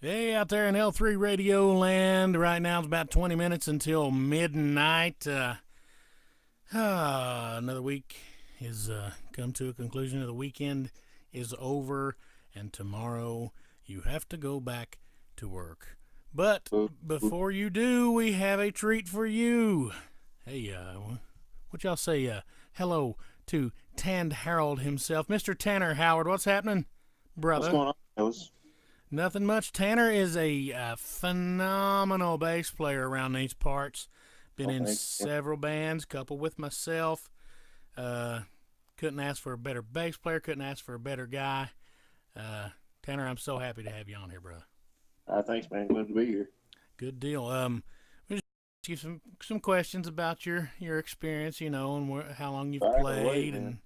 Hey, out there in L3 Radio Land, right now it's about 20 minutes until midnight. Another week is come to a conclusion. The weekend is over, and tomorrow you have to go back to work. But before you do, we have a treat for you. Hey, what y'all say? Hello to Tanned Harold himself, Mr. Tanner Howard. What's happening, brother? What's going on, fellas? Nothing much. Tanner is a phenomenal bass player around these parts. Been in several bands, couple with myself. Couldn't ask for a better bass player. Couldn't ask for a better guy. Tanner, I'm so happy to have you on here, bro. Thanks, man. Glad to be here. Good deal. We just ask you some questions about your experience, and how long you've played and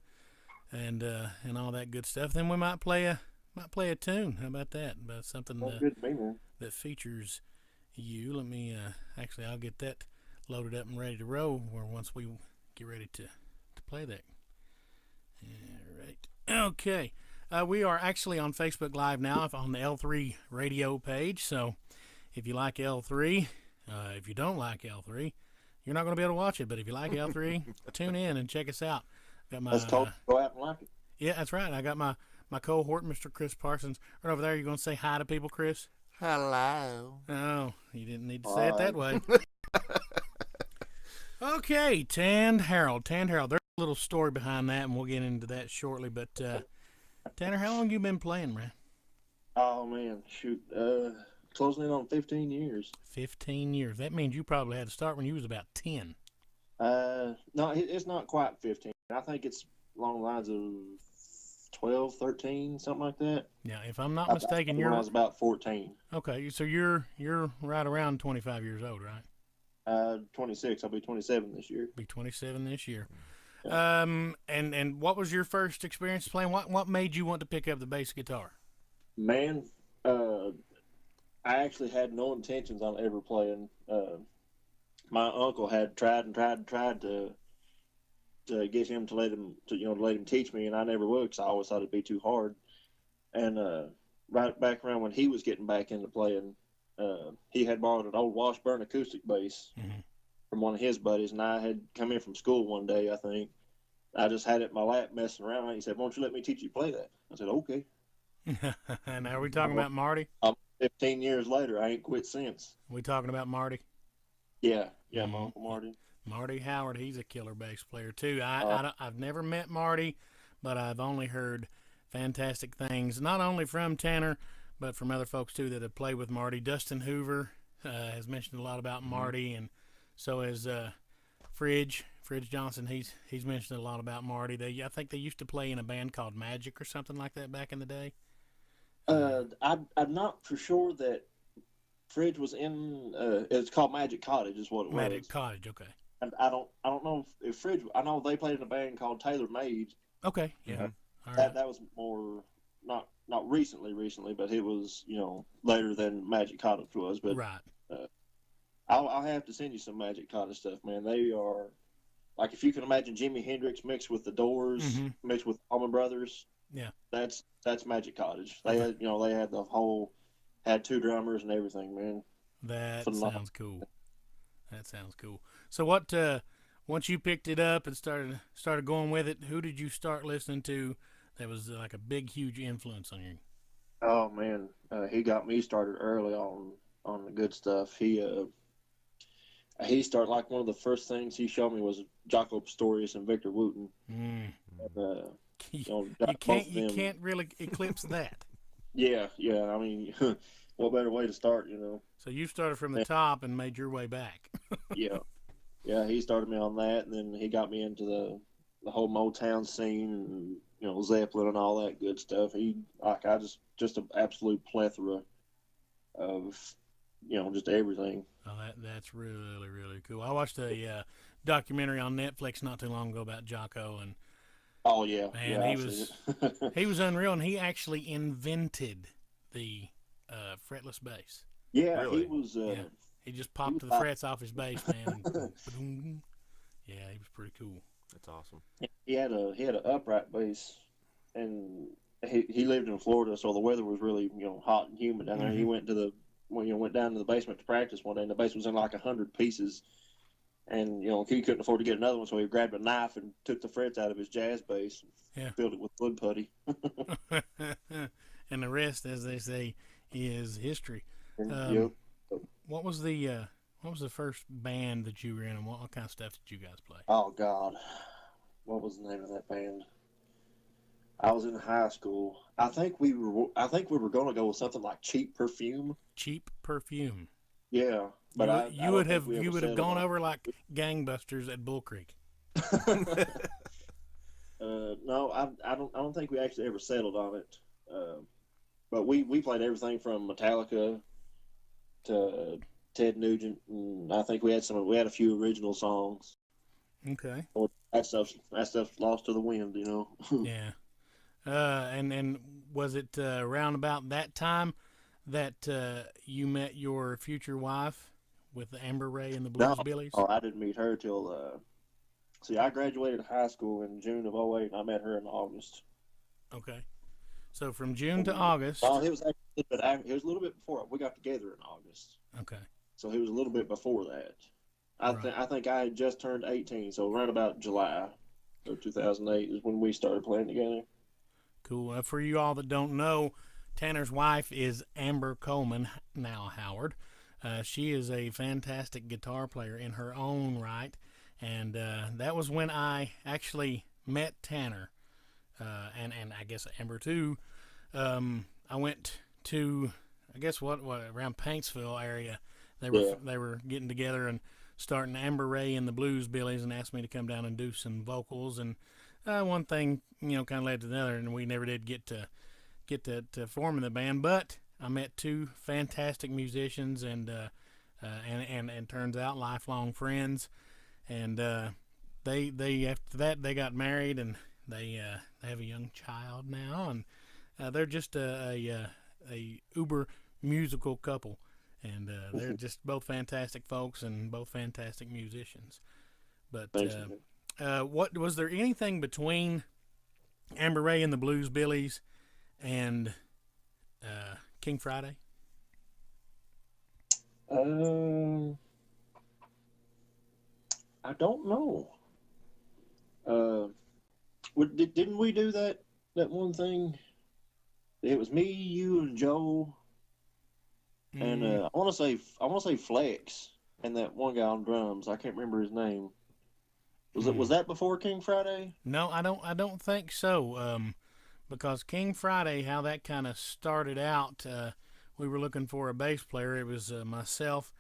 all that good stuff. Then we might play a tune. How about that? About something that features you. Let me I'll get that loaded up and ready to roll. Or once we get ready to play that. All right. Okay. We are actually on Facebook Live now on the L3 radio page. So if you like L3, if you don't like L3, you're not going to be able to watch it. But if you like L3, tune in and check us out. Got my, Let's go out and like it. Yeah, that's right. I got my cohort, Mr. Chris Parsons, right over there. You going to say hi to people, Chris? Hello. Oh, you didn't need to say it that way. Okay, Tanned Harold. There's a little story behind that, and we'll get into that shortly. But Tanner, how long you been playing, man? Oh man, shoot, closing in on 15 years. 15 years. That means you probably had to start when you was about 10. No, it's not quite 15. I think it's along the lines of 12, 13, something like that. Yeah, if I'm not mistaken, when I was about 14. Okay, so you're right around 25 years old, right? 26. I'll be 27 this year. Be 27 this year. Yeah. And what was your first experience playing? What made you want to pick up the bass guitar? Man, I actually had no intentions on ever playing. My uncle had tried to get him to let him teach me, and I never would because I always thought it'd be too hard. And right back around when he was getting back into playing, he had borrowed an old Washburn acoustic bass from one of his buddies, and I had come in from school one day, I think. I just had it in my lap messing around, and he said, "Won't you let me teach you to play that?" I said, "Okay." And are we talking about Marty? 15 years later, I ain't quit since. We talking about Marty? Yeah, my Uncle Marty. Marty Howard, he's a killer bass player too. I've never met Marty, but I've only heard fantastic things, not only from Tanner, but from other folks too that have played with Marty. Dustin Hoover has mentioned a lot about Marty, and so has Fridge Johnson. He's mentioned a lot about Marty. I think they used to play in a band called Magic or something like that back in the day. I'm not for sure that Fridge was in. It's called Magic Cottage, is what it was. Magic Cottage, okay. And I don't know if Fridge. I know they played in a band called Taylor Made. Okay, yeah. Mm-hmm. All right. That was more not recently, but it was later than Magic Cottage was. But right. I'll have to send you some Magic Cottage stuff, man. They are like, if you can imagine Jimi Hendrix mixed with the Doors, mixed with Allman Brothers. Yeah. That's Magic Cottage. They had had two drummers and everything, man. That sounds cool. So what once you picked it up and started going with it, who did you start listening to that was like a big, huge influence on you? Oh man, he got me started early on the good stuff. He started, like, one of the first things he showed me was Jaco Pastorius and Victor Wooten. And, you can't really eclipse that. Yeah. I mean, what better way to start, So you started from the top and made your way back. Yeah. He started me on that, and then he got me into the whole Motown scene, and Zeppelin and all that good stuff. Just an absolute plethora of just everything. Oh, that's really, really cool. I watched a documentary on Netflix not too long ago about Jaco, and oh yeah, man, he was unreal, and he actually invented the fretless bass. Yeah, really? He was. He just popped the frets off his bass, man. Yeah, he was pretty cool. That's awesome. He had an upright bass, and he lived in Florida, so the weather was really hot and humid down there. He Mm-hmm. went to the went down to the basement to practice one day, and the bass was in like 100 pieces. And he couldn't afford to get another one, so he grabbed a knife and took the frets out of his jazz bass and Yeah. filled it with wood putty. And the rest, as they say, is history. And, Um, yep. what was the first band that you were in, and what kind of stuff did you guys play? Oh God, what was the name of that band? I was in high school. I think we were going to go with something like Cheap Perfume. Cheap Perfume. Yeah, but You I you don't would think have we you ever would have settled gone on over like gangbusters at Bull Creek. it. No, I don't think we actually ever settled on it. But we played everything from Metallica to Ted Nugent, and I think we had a few original songs. Okay. Or that stuff's lost to the wind. Yeah. And was it around about that time that you met your future wife with the Amber Ray and the No, Blues Billies? oh, I didn't meet her till see, I graduated high school in June of '08, and I met her in August. Okay. So from June to August. Oh, it was actually it was a little bit before we got together in August, Okay. so it was a little bit before that. I Right. think I think I had just turned 18, so around about July of 2008 is when we started playing together. Cool. For you all that don't know, Tanner's wife is Amber Coleman, now Howard. She is a fantastic guitar player in her own right, and that was when I actually met Tanner, and I guess Amber too. I went to, I guess what around Paintsville area. Yeah, They were getting together and starting Amber Ray and the Blues Billies, and asked me to come down and do some vocals. And one thing kind of led to the other, and we never did get to forming the band. But I met two fantastic musicians, and turns out lifelong friends. And they after that they got married, and they have a young child now, and they're just a uber musical couple, and they're just both fantastic folks and both fantastic musicians. But thanks, man. what was there anything between Amber Ray and the Blues Billies and King Friday? Um, I don't know. Uh, didn't we do that one thing? It was me, you, and Joe, and Mm, I want to say Flex, and that one guy on drums. I can't remember his name. Was mm. that before King Friday? No, I don't think so. Because King Friday, how that kind of started out, we were looking for a bass player. It was myself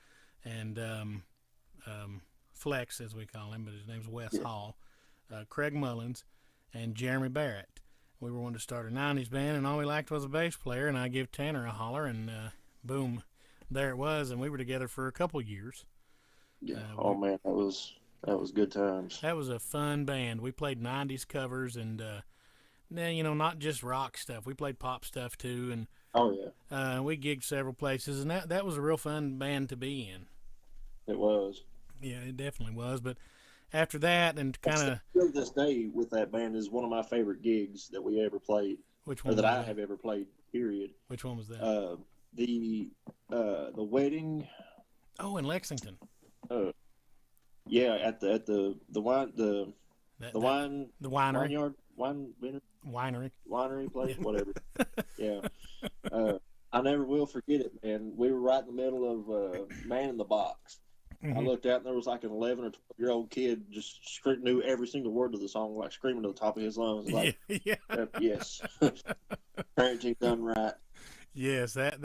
and Flex, as we call him, but his name's Wes Yeah. Hall, Craig Mullins, and Jeremy Barrett. We were wanting to start a '90s band, and all we lacked was a bass player. And I give Tanner a holler, and boom, there it was. And we were together for a couple years. Yeah. Oh We man, that was good times. That was a fun band. We played '90s covers, and not just rock stuff. We played pop stuff too, and Oh yeah, we gigged several places, and that was a real fun band to be in. it was. Yeah, it definitely was. But after that, and And kind of, still to this day with that band is one of my favorite gigs that we ever played, which or one that was I that? have ever played. Period. Which one was that? Uh, the wedding. Oh, in Lexington. Uh, yeah, at the wine That the that wine the winery, vineyard wine vineyard, winery. winery place, Yeah. whatever. Yeah. Uh, I never will forget it, man. We were right in the middle of Man in the Box. I Hmm. looked out and there was like an 11 or 12-year-old kid just knew every single word of the song, like screaming to the top of his lungs, Yeah, like, yeah. yes, parenting done right. Yes, that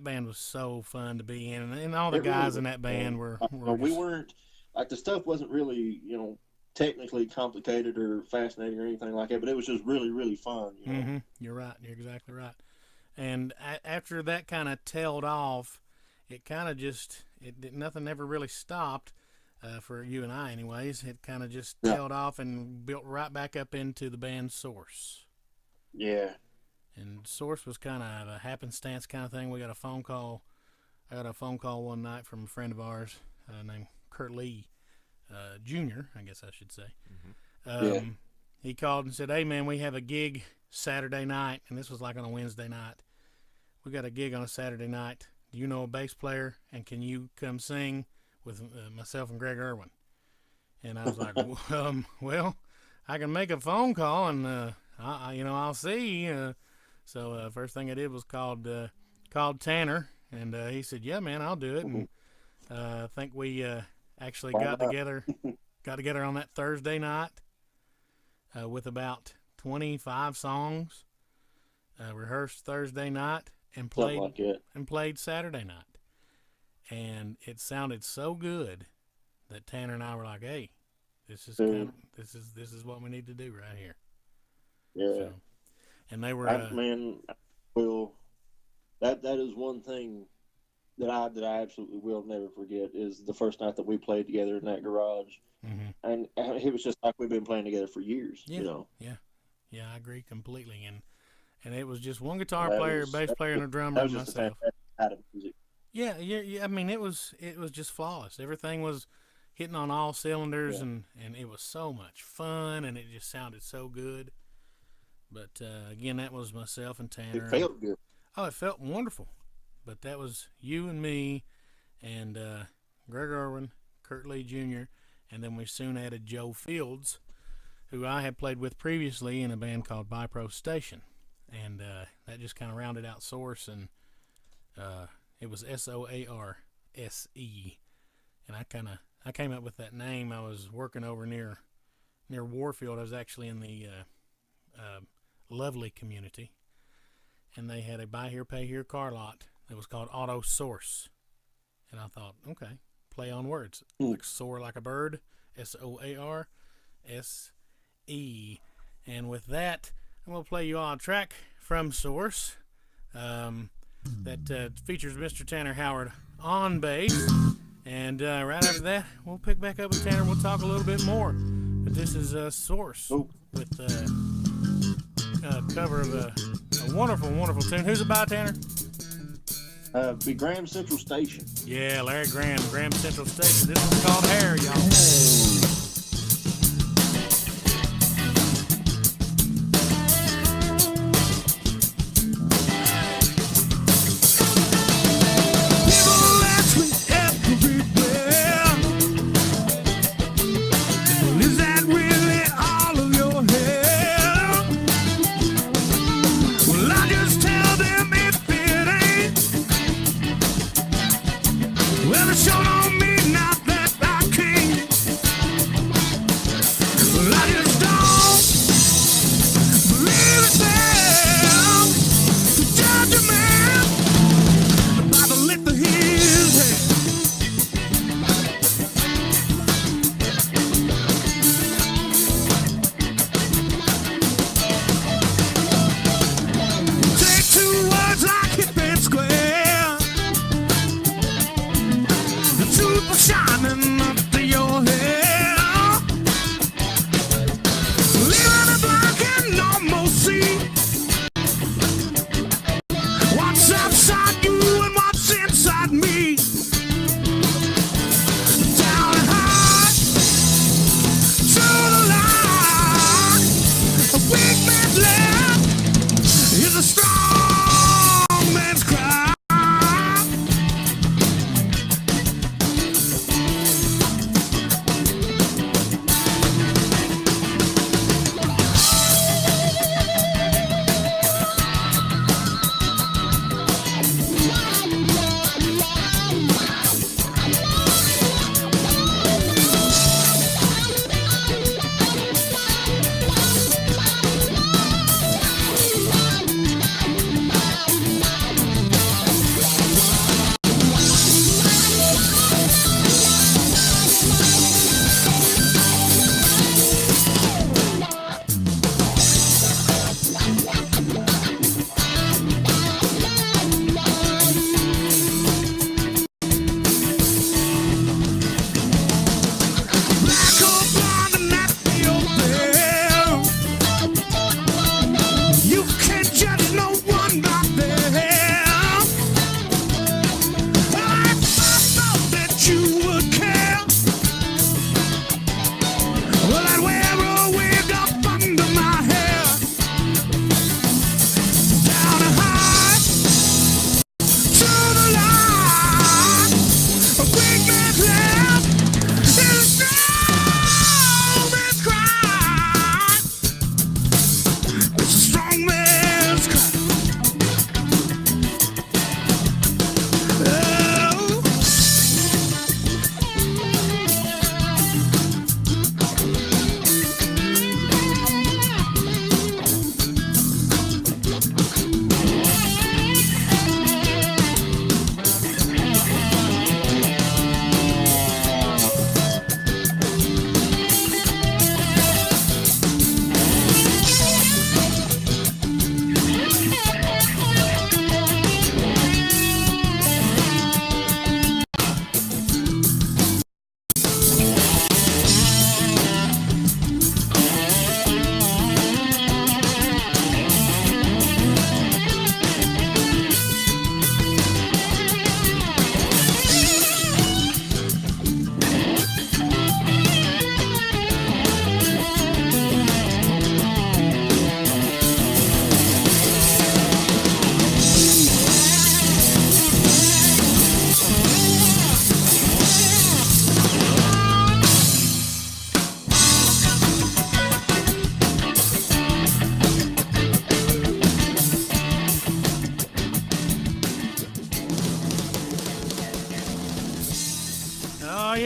band was so fun to be in, and all the It really guys was, in that man. band were We just. weren't, like, the stuff wasn't really, technically complicated or fascinating or anything like that, but it was just really, really fun. You're right. You're exactly right. And after that kind of tailed off, it kind of just nothing ever really stopped for you and I, anyways. It kind of just Yeah. tailed off and built right back up into the band Source. Yeah. And Source was kind of a happenstance kind of thing. We got a phone call. I got a phone call one night from a friend of ours named Kurt Lee Jr., I guess I should say. Yeah. Um, he called and said, "Hey man, we have a gig Saturday night," and this was like on a Wednesday night. "We got a gig on a Saturday night. Do you know a bass player? And can you come sing with myself and Greg Irwin?" And I was like, "Well, I can make a phone call and I'll see." So first thing I did was called Tanner, and he said, "Yeah, man, I'll do it." And I think we actually got together on that Thursday night with about 25 songs. Rehearsed Thursday night and played Saturday night, and it sounded so good that Tanner and I were like, "Hey, this is what we need to do right here." Yeah. So, and they were. That is one thing that I absolutely will never forget is the first night that we played together in that garage, and it was just like we've been playing together for years. Yeah. You know. Yeah, I agree completely, and it was just one guitar player, bass player, and a drummer, and myself. Yeah. I mean, it was just flawless. Everything was hitting on all cylinders, and it was so much fun, and it just sounded so good. But again, that was myself and Tanner. It felt good. Oh, it felt wonderful. But that was you and me, and Greg Irwin, Kurt Lee Jr., and then we soon added Joe Fields, who I had played with previously in a band called Bipro Station, and that just kind of rounded out Source, and it was SOARSE, and I came up with that name. I was working over near Warfield. I was actually in the Lovely community, and they had a buy here pay here car lot that was called Auto Source, and I thought, okay, play on words, like soar like a bird, SOARSE. And with that, I'm going to play you all a track from Source that features Mr. Tanner Howard on bass. And right after that, we'll pick back up with Tanner and we'll talk a little bit more. But this is Source with a cover of a wonderful, wonderful tune. Who's it by, Tanner? Be Graham Central Station. Yeah, Larry Graham, Graham Central Station. This one's called Hair, y'all. Well, it sure don't mean not that I can't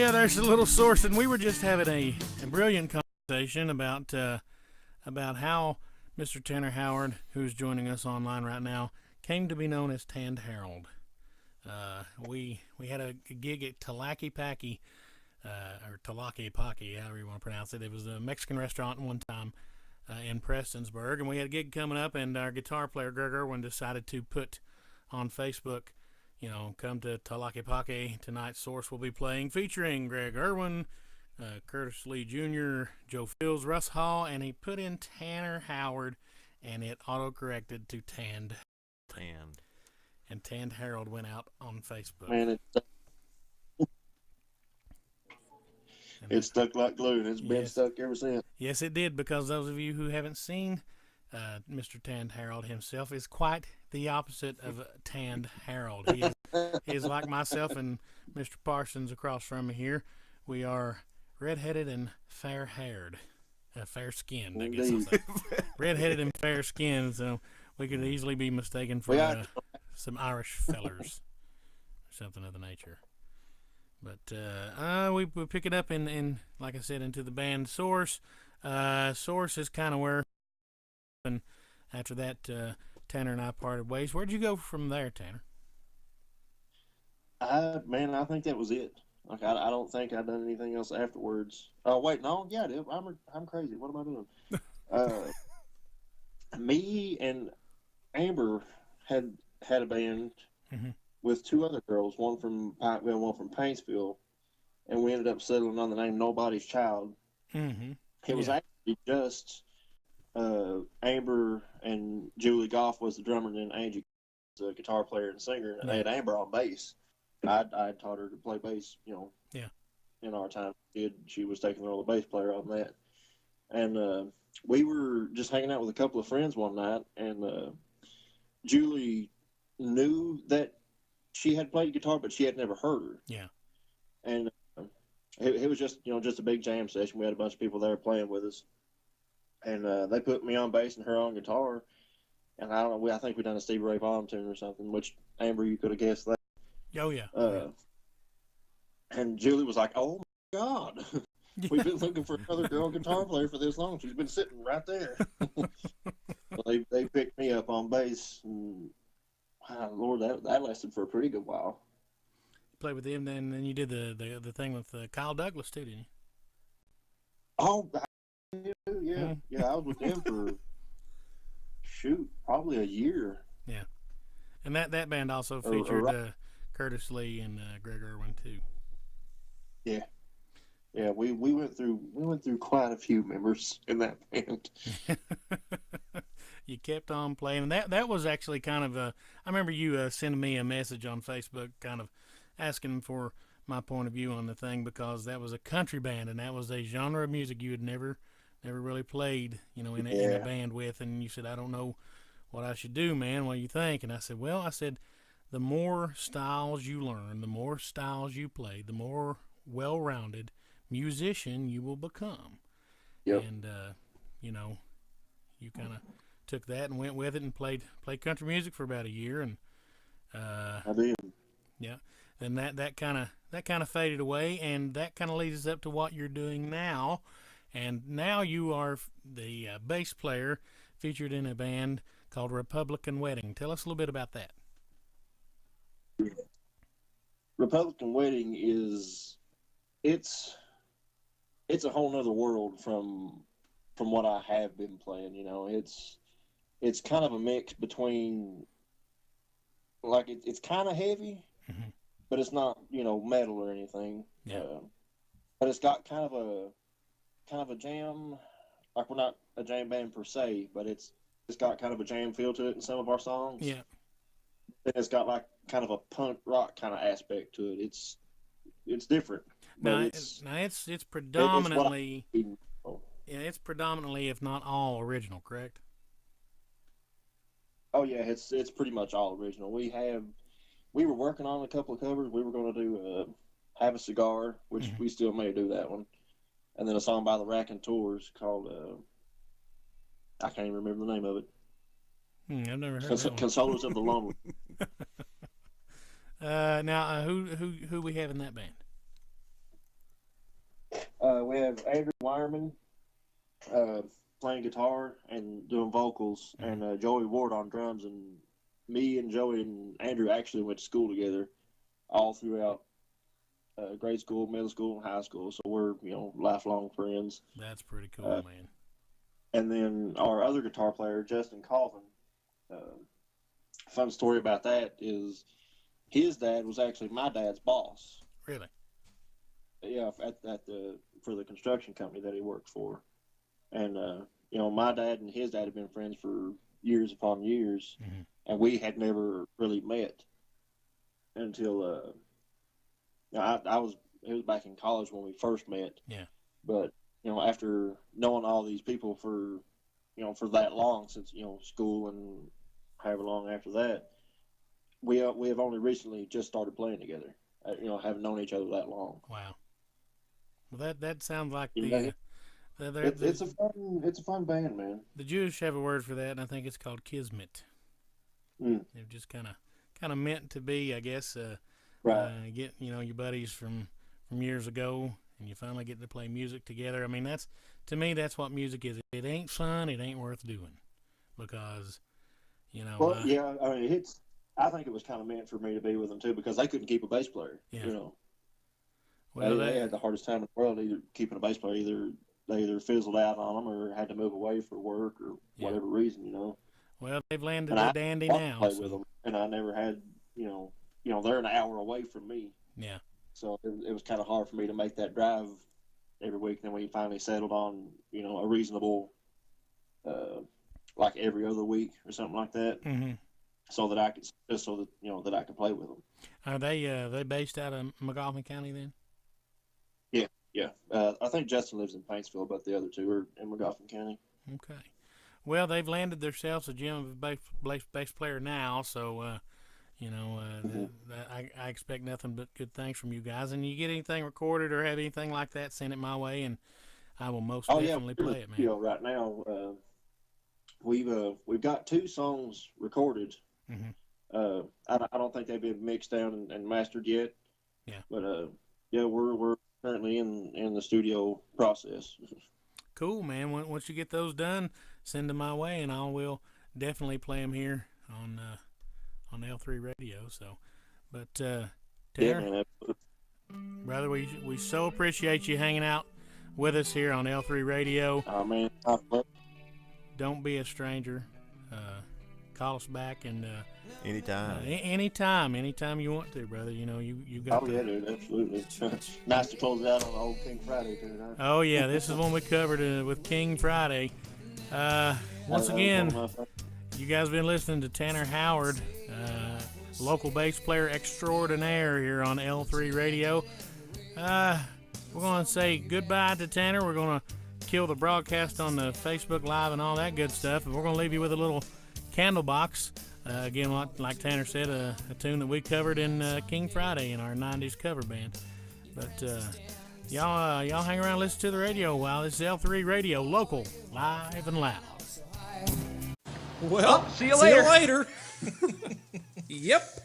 yeah, there's a little source, and we were just having a brilliant conversation about how Mr. Tanner Howard, who's joining us online right now, came to be known as Tanned Harold. We had a gig at Talaki Paki, or Talaki Paki, however you want to pronounce it. It was a Mexican restaurant one time in Prestonsburg, and we had a gig coming up, and our guitar player, Greg Irwin, decided to put on Facebook, come to Talaki Paki. Tonight's Source will be playing, featuring Greg Irwin, Curtis Lee Jr., Joe Fields, Russ Hall, and he put in Tanner Howard, and it auto-corrected to Tanned. And Tanned Harold went out on Facebook. Man, it stuck like glue, and it's been stuck ever since. Yes, it did, because those of you who haven't seen Mr. Tanned Harold himself is quite the opposite of Tanned Harold. He is like myself and Mr. Parsons across from me here. We are red-headed and fair-haired. Fair-skinned, I guess I'll say. Red-headed and fair-skinned, so we could easily be mistaken for some Irish fellers or something of the nature. But we pick it up in, like I said, into the band Source. Source is kind of where, and after that, Tanner and I parted ways. Where'd you go from there, Tanner? I think that was it. Like, I don't think I've done anything else afterwards. Oh, wait, no, yeah, dude, I'm crazy. What am I doing? Me and Amber had a band with two other girls, one from Pikeville, one from Paintsville, and we ended up settling on the name Nobody's Child. It was actually just Amber and Julie Goff was the drummer, and then Angie was the guitar player and singer, and they had Amber on bass. I taught her to play bass, in our time. She was taking the role of bass player on that. And we were just hanging out with a couple of friends one night, and Julie knew that she had played guitar, but she had never heard her. Yeah. And it was just, just a big jam session. We had a bunch of people there playing with us. And they put me on bass and her on guitar. And I don't know, I think we done a Stevie Ray Vaughan tune or something, which, Amber, you could have guessed that. Oh, yeah. And Julie was like, oh, my God. We've been looking for another girl guitar player for this long. She's been sitting right there. Well, they picked me up on bass. And, wow, Lord, that lasted for a pretty good while. You played with him, and then you did the thing with Kyle Douglas, too, didn't you? Oh, yeah. Yeah, I was with him for, probably a year. Yeah. And that band also featured Curtis Lee and Greg Irwin, too. Yeah. Yeah, we went through quite a few members in that band. You kept on playing. That was actually kind of I remember you sending me a message on Facebook, kind of asking for my point of view on the thing, because that was a country band, and that was a genre of music you had never really played, in a band with. And you said, I don't know what I should do, man. What do you think? And I said, the more styles you learn, the more styles you play, the more well-rounded musician you will become. Yep. And you kind of took that and went with it and played country music for about a year, and I did. Yeah. Then that kind of faded away, and that kind of leads us up to what you're doing now. And now you are the bass player featured in a band called Republican Wedding. Tell us a little bit about that. Republican Wedding it's a whole nother world from what I have been playing. It's kind of a mix between, like, it's kind of heavy, but it's not metal or anything. Yeah. But it's got kind of a jam. Like, we're not a jam band per se, but it's got kind of a jam feel to it in some of our songs. Yeah. And it's got like kind of a punk rock kind of aspect to it. It's different. Now it's predominantly it's predominantly, if not all, original, correct? Oh yeah, it's pretty much all original. We were working on a couple of covers. We were going to do Have a Cigar, which we still may do that one, and then a song by the Raconteurs called I can't even remember the name of it. I've never heard that one. Consolers of the Lonely. Now, who we have in that band? We have Andrew Wireman playing guitar and doing vocals, and Joey Ward on drums. And me and Joey and Andrew actually went to school together all throughout grade school, middle school, and high school. So we're, lifelong friends. That's pretty cool, man. And then our other guitar player, Justin Colvin, fun story about that is his dad was actually my dad's boss. Really? Yeah, for the construction company that he worked for. And, my dad and his dad had been friends for years upon years, and we had never really met until, it was back in college when we first met. Yeah. But, after knowing all these people for that long, since, school and however long after that, we have only recently just started playing together, haven't known each other that long. Wow. Well, that sounds like it's a fun band, man. The Jewish have a word for that, and I think it's called kismet. They're just kind of meant to be, I guess. Right. Get your buddies from years ago, and you finally get to play music together. I mean, to me that's what music is. It ain't fun. It ain't worth doing, because Well, yeah. I mean, I think it was kind of meant for me to be with them too, because they couldn't keep a bass player. Yeah. Well, they had the hardest time in the world keeping a bass player. They either fizzled out on them or had to move away for work or whatever reason, Well, they've landed a dandy now. Play with them, and I never had, they're an hour away from me. Yeah. So it was kind of hard for me to make that drive every week. And then we finally settled on, a reasonable, like every other week or something like that, so that I could that I could play with them. Are they based out of McGoffin County then? Yeah. I think Justin lives in Paintsville, but the other two are in McGoffin County. Okay. Well, they've landed themselves a gem of a bass player now, so I expect nothing but good things from you guys. And you get anything recorded or have anything like that, send it my way, and I will most definitely play it, man. Right now, we've got 2 songs recorded. I don't think they've been mixed down and mastered yet. Yeah. But we're currently in the studio process. Cool, man. Once you get those done, send them my way, and I will definitely play them here on L3 Radio. So, but Tanner, brother, we so appreciate you hanging out with us here on L3 Radio. Oh man, don't be a stranger. Call us back and anytime you want to, brother. You got. Oh yeah, dude, absolutely. Nice to close out on old King Friday, too. Huh? Oh yeah, this is one we covered with King Friday. Once again, you guys have been listening to Tanner Howard, local bass player extraordinaire here on L3 Radio. We're going to say goodbye to Tanner. We're going to kill the broadcast on the Facebook Live and all that good stuff, and we're going to leave you with a little Candlebox. Again, like Tanner said, a tune that we covered in King Friday in our 90s cover band. But y'all hang around and listen to the radio while this is L3 Radio, local, live and loud. Well, see you later. Yep.